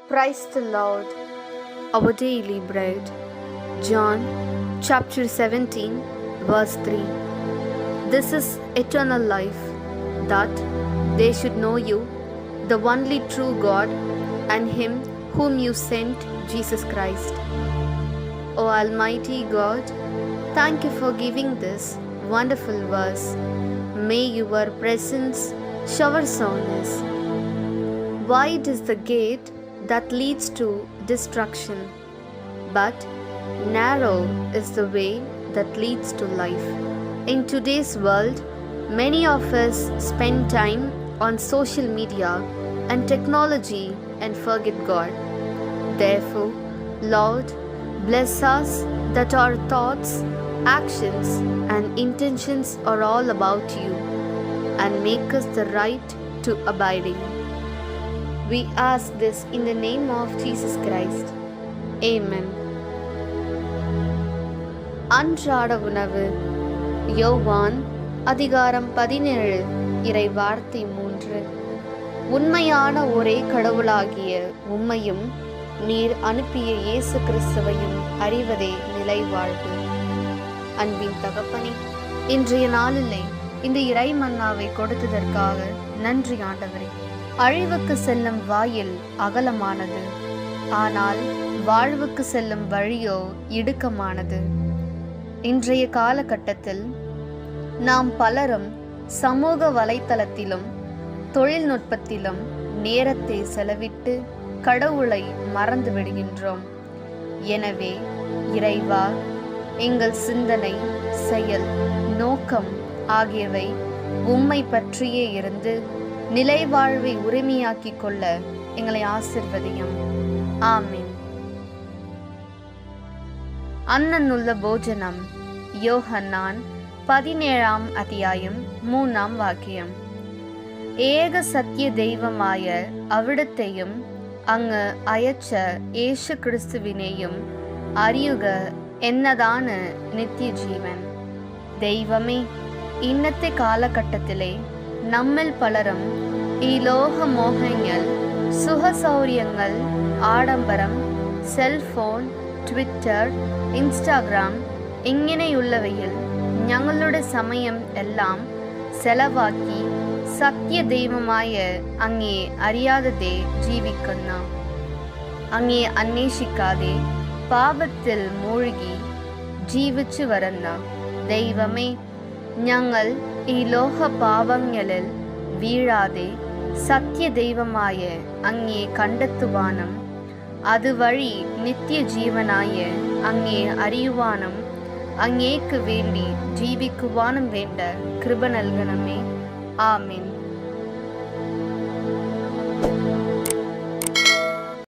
Praise the Lord. Our daily bread. John chapter 17, verse 3. This is eternal life, that they should know you, the only true God, and Him whom you sent, Jesus Christ. O Almighty God, thank you for giving this wonderful verse. May your presence shower on us. Wide is the gate that leads to destruction, but narrow is the way that leads to life. In today's world, many of us spend time on social media and technology and forget God. Therefore, Lord, bless us that our thoughts, actions, and intentions are all about you, and make us the right to abiding. We ask this in the name of Jesus Christ. Amen. அன்றாட உணவு. யோவான் அதிகாரம் 17 இறை வார்த்தை 3. உண்மையான ஒரே கடவுளாகிய உம்மையும் நீர் அனுப்பிய இயேசு கிறிஸ்துவையும் அறிவதே நிலை வாழ்வு. அன்பின் தகப்பனே, இன்றைய நாளிலே இந்த இறை மன்னாவை கொடுத்ததற்காக நன்றி ஆண்டவரே. அழிவுக்கு செல்லும் வாயில் அகலமானது, ஆனால் வாழ்வுக்கு செல்லும் வழியோ இடுக்கமானது. இன்றைய காலகட்டத்தில் நாம் பலரும் சமூக வலைத்தளத்திலும் தொழில்நுட்பத்திலும் நேரத்தை செலவிட்டு கடவுளை மறந்து விடுகின்றோம். எனவே இறைவா, எங்கள் சிந்தனை, செயல், நோக்கம் ஆகியவை உம்மை பற்றியே இருந்து நிலை வாழ்வை உரிமையாக்கிக் கொள்ள எங்களை ஆசிர்வதியும். ஆமீன். அன்னன்னுள்ள போஜனம். யோஹன்னான் 17 அத்தியாயம் 3 வாக்கியம். ஏக சத்திய தெய்வமாய அவிடத்தையும் அங்கு அயற்ற ஏசு கிறிஸ்துவினையும் அறியுக என்னதான நித்திய ஜீவன். தெய்வமே, இன்னത്തെ காலகட்டத்திலே நம்மில் பலரும் இலோக மோகங்கள், சுகசௌரியங்கள், ஆடம்பரம், സെൽഫോൺ, ട്വിറ്റർ, ഇൻസ്റ്റാഗ്രാം ഇങ്ങനെയുള്ളവയിൽ ഞങ്ങളുടെ സമയം എല്ലാം ചെലവാക്കി സത്യദൈവമായ അങ്ങേ അറിയാതെ ജീവിക്കുന്നു. അങ്ങേ അന്വേഷിക്കാതെ പാപത്തിൽ മൂഴ്കി ജീവിച്ചു വരുന്ന ദൈവമേ, ഞങ്ങൾ ഈ ലോക പാപങ്ങളിൽ വീഴാതെ സത്യദൈവമായ അങ്ങേ കണ്ടെത്തുവാനും അതുവഴി നിത്യജീവനായ അങ്ങേ അറിയുവാനും അങ്ങേക്ക് വേണ്ടി ജീവിക്കുവാനും വേണ്ട കൃപ നൽകണമേ. ആമേൻ.